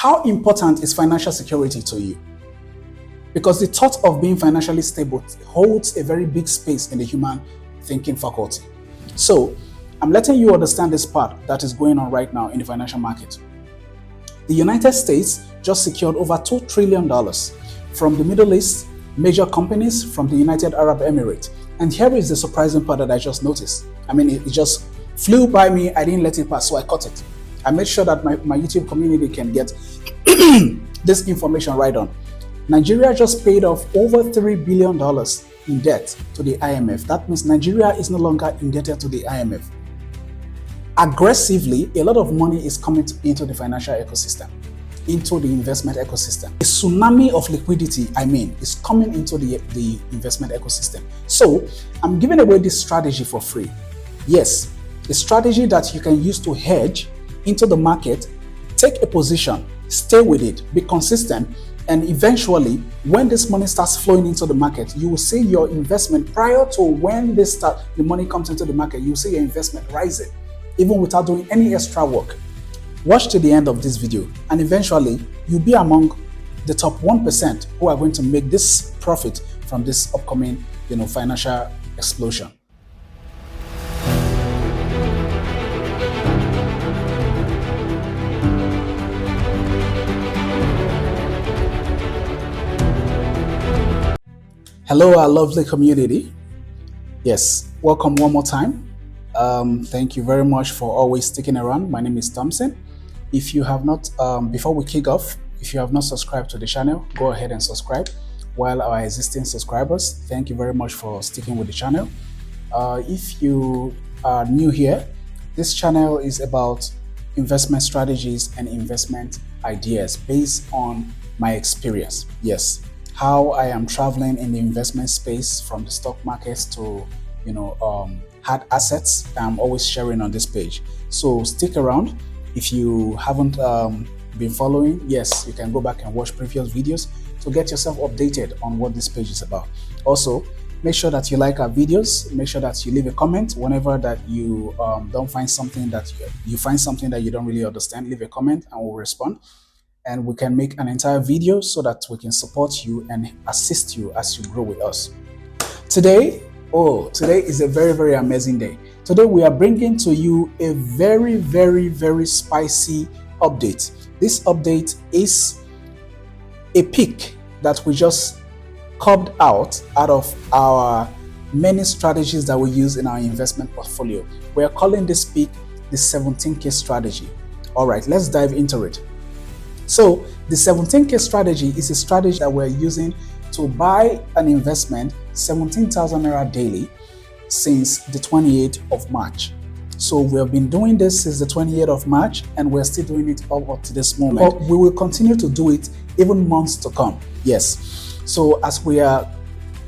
How important is financial security to you? Because the thought of being financially stable holds a very big space in the human thinking faculty. So, I'm letting you understand this part that is going on right now in the financial market. The United States just secured over $2 trillion from the Middle East, major companies from the United Arab Emirates. And here is the surprising part that I just noticed. I mean, it just flew by me. I didn't let it pass, so I caught it. I made sure that my YouTube community can get this information right on. Nigeria just paid off over $3 billion in debt to the IMF. That means Nigeria is no longer indebted to the IMF. Aggressively, a lot of money is coming into the financial ecosystem, into the investment ecosystem. A tsunami of liquidity, is coming into the investment ecosystem. So I'm giving away this strategy for free. Yes, a strategy that you can use to hedge into the market, take a position, stay with it, be consistent, and eventually, when this money starts flowing into the market, you will see your investment prior to when the money comes into the market, you will see your investment rising, even without doing any extra work. Watch to the end of this video, and eventually, you'll be among the top 1% who are going to make this profit from this upcoming, financial explosion. Hello, our lovely community. Yes, welcome one more time. Thank you very much for always sticking around. My name is Thompson. If you have not, before we kick off, if you have not subscribed to the channel, go ahead and subscribe. While our existing subscribers, thank you very much for sticking with the channel. If you are new here, this channel is about investment strategies and investment ideas based on my experience. Yes, how I am traveling in the investment space from the stock markets to, hard assets. I'm always sharing on this page. So stick around. If you haven't been following, yes, you can go back and watch previous videos to get yourself updated on what this page is about. Also, make sure that you like our videos. Make sure that you leave a comment whenever that you don't find something that you find something that you don't really understand. Leave a comment and we'll respond. And we can make an entire video so that we can support you and assist you as you grow with us. Today is a very, very amazing day. Today we are bringing to you a very, very, very spicy update. This update is a pick that we just carved out of our many strategies that we use in our investment portfolio. We are calling this pick the 17K strategy. All right, let's dive into it. So the 17K strategy is a strategy that we're using to buy an investment 17,000 Naira daily since the 28th of March. So we have been doing this since the 28th of March and we're still doing it up to this moment. But we will continue to do it even months to come. Yes. So as we are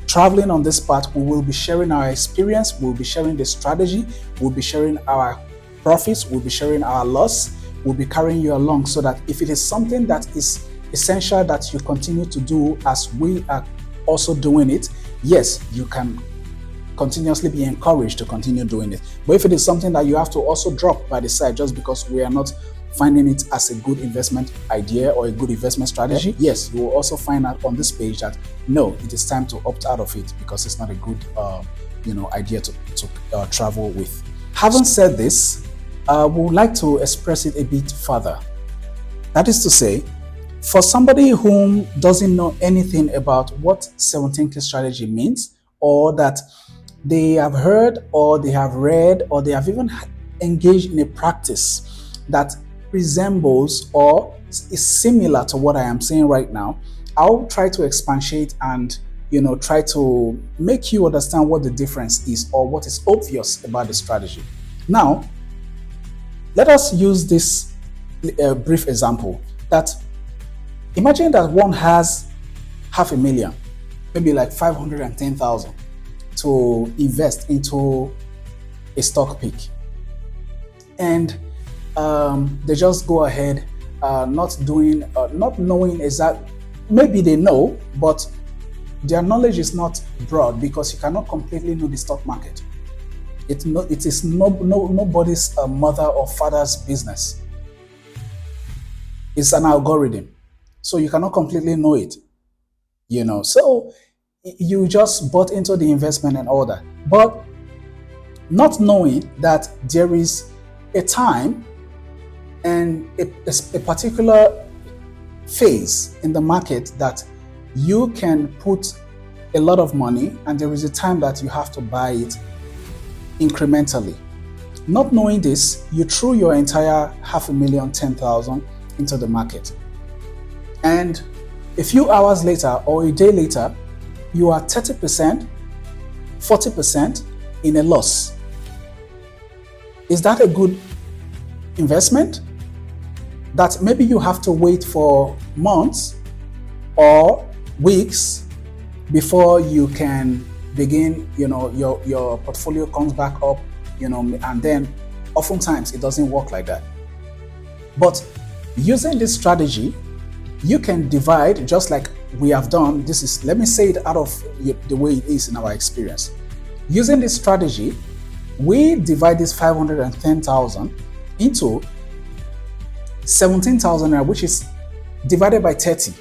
traveling on this path, we will be sharing our experience, we'll be sharing the strategy, we'll be sharing our profits, we'll be sharing our loss. Will be carrying you along so that if it is something that is essential that you continue to do as we are also doing it, yes, you can continuously be encouraged to continue doing it. But if it is something that you have to also drop by the side just because we are not finding it as a good investment idea or a good investment strategy, yes, you will also find out on this page that no, it is time to opt out of it because it's not a good idea to travel with. Having said this, we would like to express it a bit further. That is to say, for somebody whom doesn't know anything about what 17K strategy means, or that they have heard or they have read or they have even engaged in a practice that resembles or is similar to what I am saying right now, I'll try to expatiate and try to make you understand what the difference is or what is obvious about the strategy. Now, let us use this brief example that imagine that one has $500,000, maybe like 510,000 to invest into a stock pick. And they just go ahead, not knowing exactly, maybe they know, but their knowledge is not broad because you cannot completely know the stock market. It is nobody's mother or father's business. It's an algorithm. So you cannot completely know it, you know. So you just bought into the investment and all that. But not knowing that there is a time and a particular phase in the market that you can put a lot of money, and there is a time that you have to buy it incrementally. Not knowing this, you threw your entire 500,000, 10,000 into the market. And a few hours later or a day later, you are 30%, 40% in a loss. Is that a good investment? That maybe you have to wait for months or weeks before you can begin, your portfolio comes back up, and then oftentimes it doesn't work like that. But using this strategy, you can divide just like we have done. Let me say it out of the way it is in our experience. Using this strategy, we divide this 510,000 into 17,000 naira, which is divided by 30.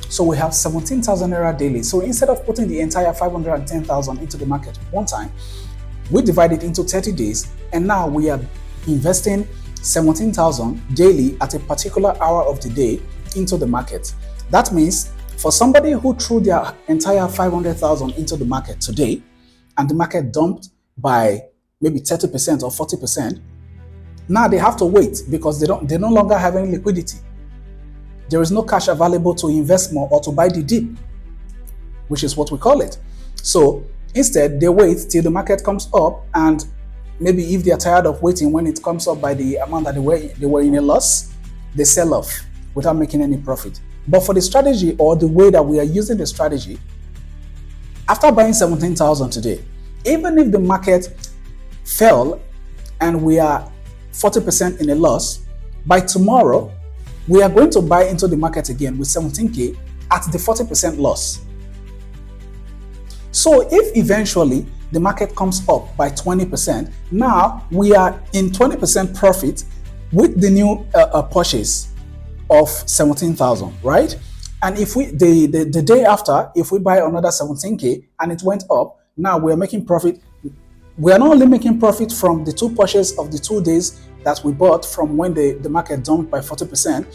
So we have 17,000 naira daily. So instead of putting the entire 510,000 into the market one time, we divide it into 30 days, and now we are investing 17,000 daily at a particular hour of the day into the market. That means for somebody who threw their entire 500,000 into the market today, and the market dumped by maybe 30% or 40%, now they have to wait because they no longer have any liquidity. There is no cash available to invest more or to buy the dip, which is what we call it. So instead, they wait till the market comes up, and maybe if they are tired of waiting, when it comes up by the amount that they were in a loss, they sell off without making any profit. But for the strategy, or the way that we are using the strategy, after buying 17,000 today, even if the market fell and we are 40% in a loss, by tomorrow, we are going to buy into the market again with 17K at the 40% loss. So if eventually the market comes up by 20%, now we are in 20% profit with the new purchase of 17,000, right? And if we the day after, if we buy another 17K and it went up, now we are making profit. We are not only making profit from the two purchases of the 2 days that we bought from when the market dumped by 40%,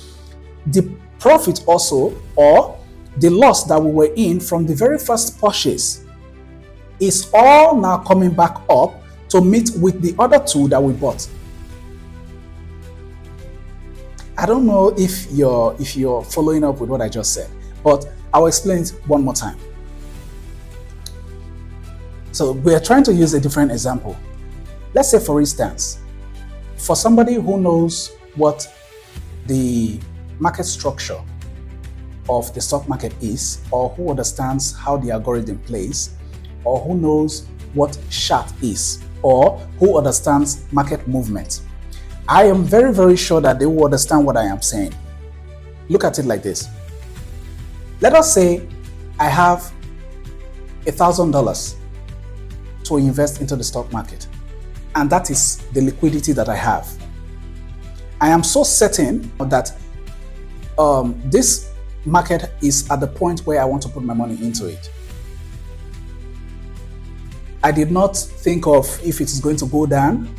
the profit also, or the loss that we were in from the very first purchase, is all now coming back up to meet with the other two that we bought. I don't know if you're following up with what I just said, but I'll explain it one more time. So we are trying to use a different example. Let's say, for instance, for somebody who knows what the market structure of the stock market is, or who understands how the algorithm plays, or who knows what chart is, or who understands market movement, I am very, very sure that they will understand what I am saying. Look at it like this. Let us say I have $1,000 to invest into the stock market, and that is the liquidity that I have. I am so certain that this market is at the point where I want to put my money into it. I did not think of if it is going to go down,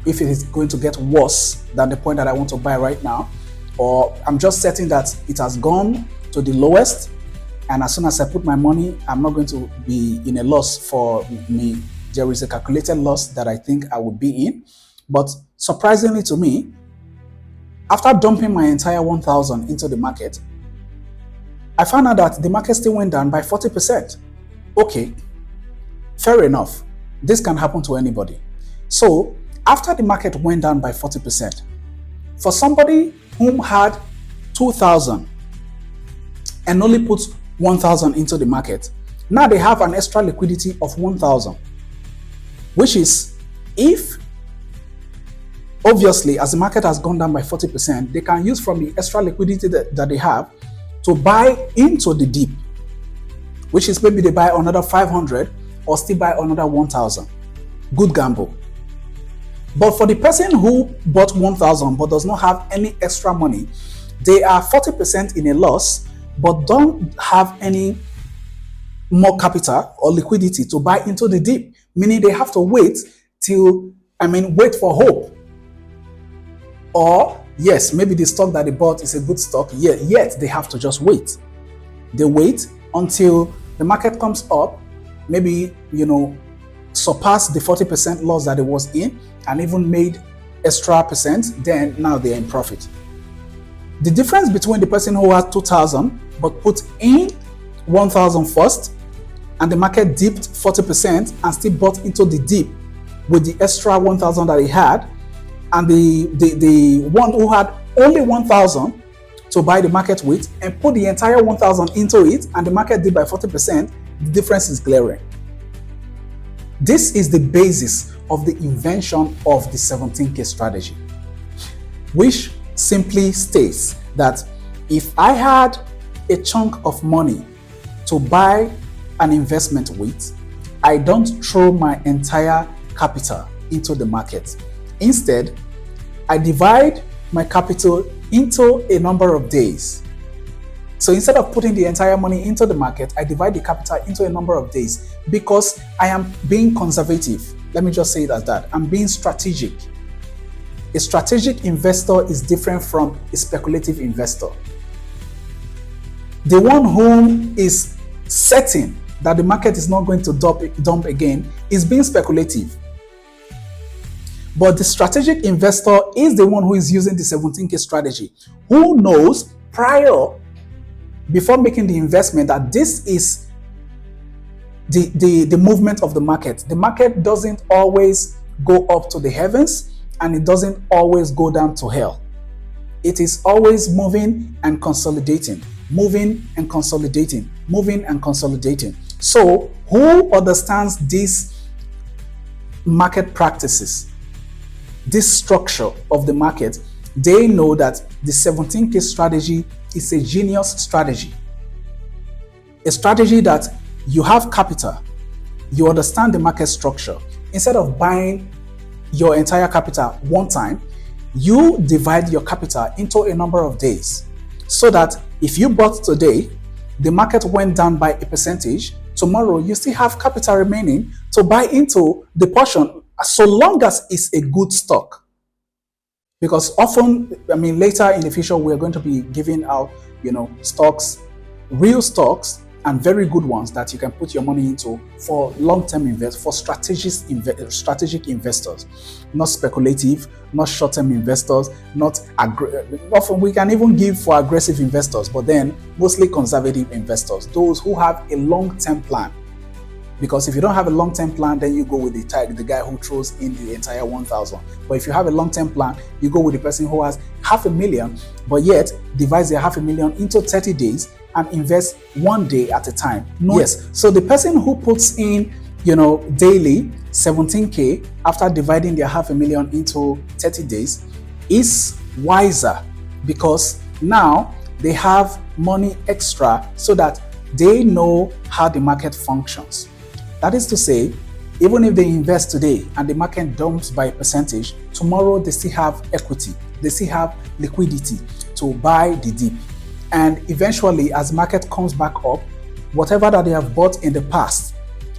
if it is going to get worse than the point that I want to buy right now, or I'm just certain that it has gone to the lowest, and as soon as I put my money, I'm not going to be in a loss for me. There is a calculated loss that I think I would be in. But surprisingly to me, after dumping my entire 1,000 into the market, I found out that the market still went down by 40%. Okay, fair enough. This can happen to anybody. So after the market went down by 40%, for somebody whom had 2,000 and only put 1,000 into the market, now they have an extra liquidity of 1,000, which is, if obviously as the market has gone down by 40%, they can use from the extra liquidity that they have to buy into the dip, which is maybe they buy another 500 or still buy another 1,000. Good gamble. But for the person who bought 1,000 but does not have any extra money, They are 40% in a loss, but don't have any more capital or liquidity to buy into the dip, meaning they have to wait wait for hope. Or, yes, maybe the stock that they bought is a good stock, yet they have to just wait. They wait until the market comes up, maybe, surpass the 40% loss that it was in and even made extra percent, then now they're in profit. The difference between the person who has 2,000 but put in 1,000 first and the market dipped 40% and still bought into the dip with the extra 1,000 that he had, and the one who had only 1,000 to buy the market with and put the entire 1,000 into it and the market dipped by 40%, the difference is glaring. This is the basis of the invention of the 17K strategy, which simply states that if I had a chunk of money to buy an investment with, I don't throw my entire capital into the market. Instead, I divide my capital into a number of days. So instead of putting the entire money into the market, I divide the capital into a number of days because I am being conservative. Let me just say it as that. I'm being strategic. A strategic investor is different from a speculative investor. The one who is certain that the market is not going to dump again is being speculative. But the strategic investor is the one who is using the 17K strategy, who knows before making the investment that this is the movement of the market. The market doesn't always go up to the heavens and it doesn't always go down to hell. It is always moving and consolidating, moving and consolidating, moving and consolidating. So who understands these market practices, this structure of the market, they know that the 17K strategy is a genius strategy. A strategy that you have capital, you understand the market structure. Instead of buying your entire capital one time, you divide your capital into a number of days. So that if you bought today, the market went down by a percentage, tomorrow you still have capital remaining to buy into the portion, so long as it's a good stock. Because often, later in the future, we're going to be giving out, stocks, real stocks, and very good ones that you can put your money into for long-term investors, for strategic investors, not speculative, not short-term investors, often we can even give for aggressive investors, but then mostly conservative investors, those who have a long-term plan. Because if you don't have a long-term plan, then you go with the guy who throws in the entire 1,000. But if you have a long-term plan, you go with the person who has $500,000, but yet divides their $500,000 into 30 days and invest one day at a time. Yes, so the person who puts in, daily 17K after dividing their $500,000 into 30 days is wiser because now they have money extra so that they know how the market functions. That is to say, even if they invest today and the market dumps by a percentage, tomorrow they still have equity, they still have liquidity to buy the dip. And eventually, as market comes back up, whatever that they have bought in the past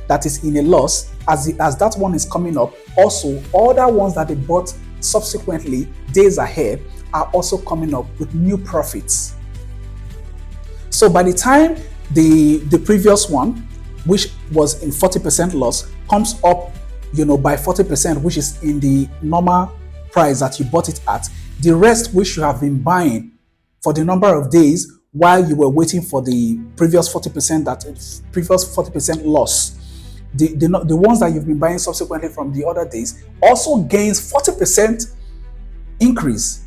that is in a loss, as that one is coming up, also other ones that they bought subsequently, days ahead, are also coming up with new profits. So by the time the previous one, which was in 40% loss, comes up, by 40%, which is in the normal price that you bought it at, the rest which you have been buying for the number of days while you were waiting for the previous 40% loss, the ones that you've been buying subsequently from the other days also gains 40% increase.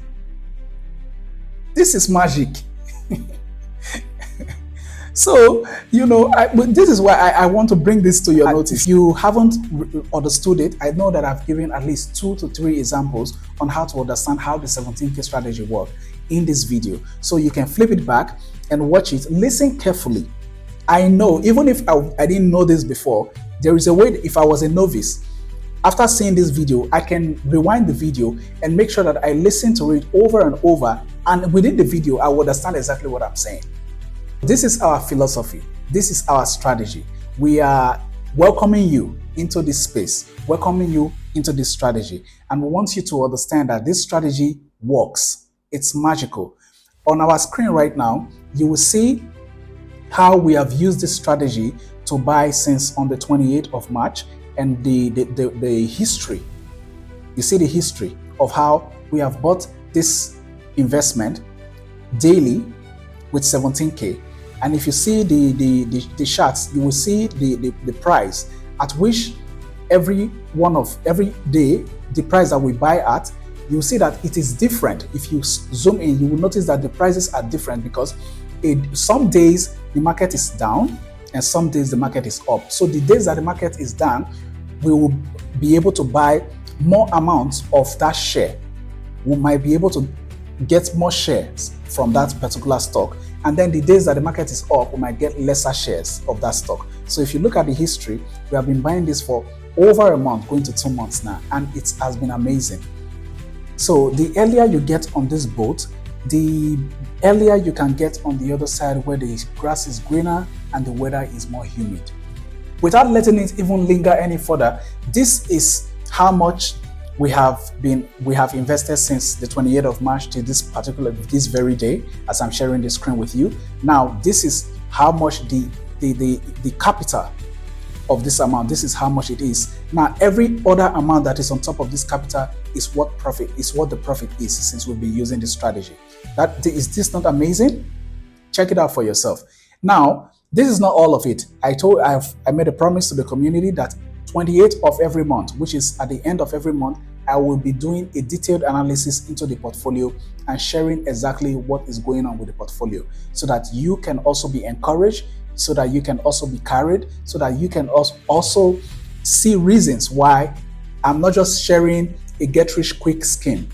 This is magic. So, this is why I want to bring this to your notice. If you haven't understood it, I know that I've given at least 2 to 3 examples on how to understand how the 17K strategy works in this video. So you can flip it back and watch it. Listen carefully. I know, even if I didn't know this before, there is a way, if I was a novice, After seeing this video, I can rewind the video and make sure that I listen to it over and over, and within the video, I will understand exactly what I'm saying. This is our philosophy. This is our strategy. We are welcoming you into this space, welcoming you into this strategy. And we want you to understand that this strategy works. It's magical. On our screen right now, you will see how we have used this strategy to buy since on the 28th of March, and the history. You see the history of how we have bought this investment daily with 17K. And if you see the charts, you will see the price at which every day, the price that we buy at, you will see that it is different. If you zoom in, you will notice that the prices are different because some days the market is down and some days the market is up. So the days that the market is down, we will be able to buy more amounts of that share. We might be able to get more shares from that particular stock. And then the days that the market is up, we might get lesser shares of that stock. So if you look at the history, we have been buying this for over a month, going to 2 months now, and it has been amazing. So the earlier you get on this boat, the earlier you can get on the other side where the grass is greener and the weather is more humid. Without letting it even linger any further, this is how much we have invested since the 28th of March to this very day, as I'm sharing the screen with you. Now, this is how much the capital of this amount, this is how much it is. Now, every other amount that is on top of this capital is what the profit is, since we've been using this strategy. Is this not amazing? Check it out for yourself. Now, this is not all of it. I made a promise to the community that 28th of every month, which is at the end of every month, I will be doing a detailed analysis into the portfolio and sharing exactly what is going on with the portfolio, so that you can also be encouraged, so that you can also be carried, so that you can also see reasons why I'm not just sharing a get-rich-quick scheme.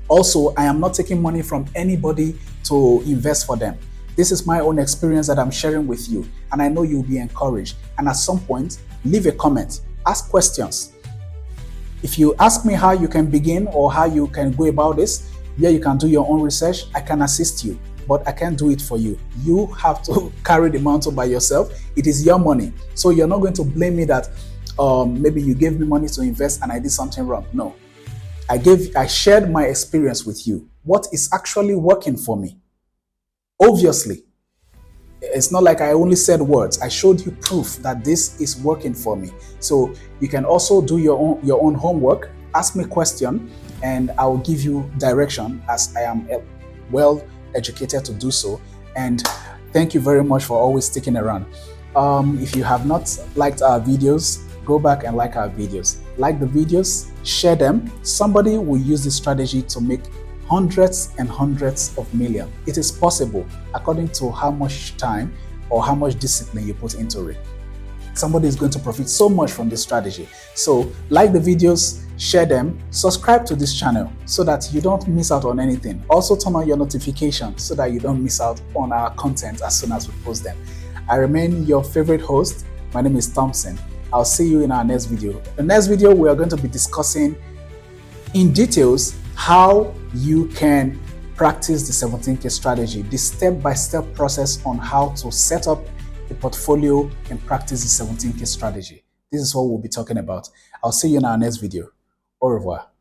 Also, I am not taking money from anybody to invest for them. This is my own experience that I'm sharing with you, and I know you'll be encouraged. And at some point, leave a comment, ask questions. If you ask me how you can begin or how you can go about this, yeah, you can do your own research. I can assist you, but I can't do it for you. You have to carry the mantle by yourself. It is your money. So you're not going to blame me that maybe you gave me money to invest and I did something wrong. No, I shared my experience with you. What is actually working for me? Obviously, it's not like I only said words. I showed you proof that this is working for me. So you can also do your own homework, ask me a question, and I will give you direction, as I am well educated to do so. And thank you very much for always sticking around. If you have not liked our videos, go back and like our videos. Like the videos, share them. Somebody will use this strategy to make hundreds and hundreds of millions. It is possible according to how much time or how much discipline you put into it. Somebody is going to profit so much from this strategy. So like the videos, share them, subscribe to this channel so that you don't miss out on anything. Also turn on your notifications so that you don't miss out on our content as soon as we post them. I remain your favorite host. My name is Thompson. I'll see you in our next video. In the next video, we are going to be discussing in details how you can practice the 17K strategy, the step-by-step process on how to set up a portfolio and practice the 17K strategy. This is what we'll be talking about. I'll see you in our next video. Au revoir.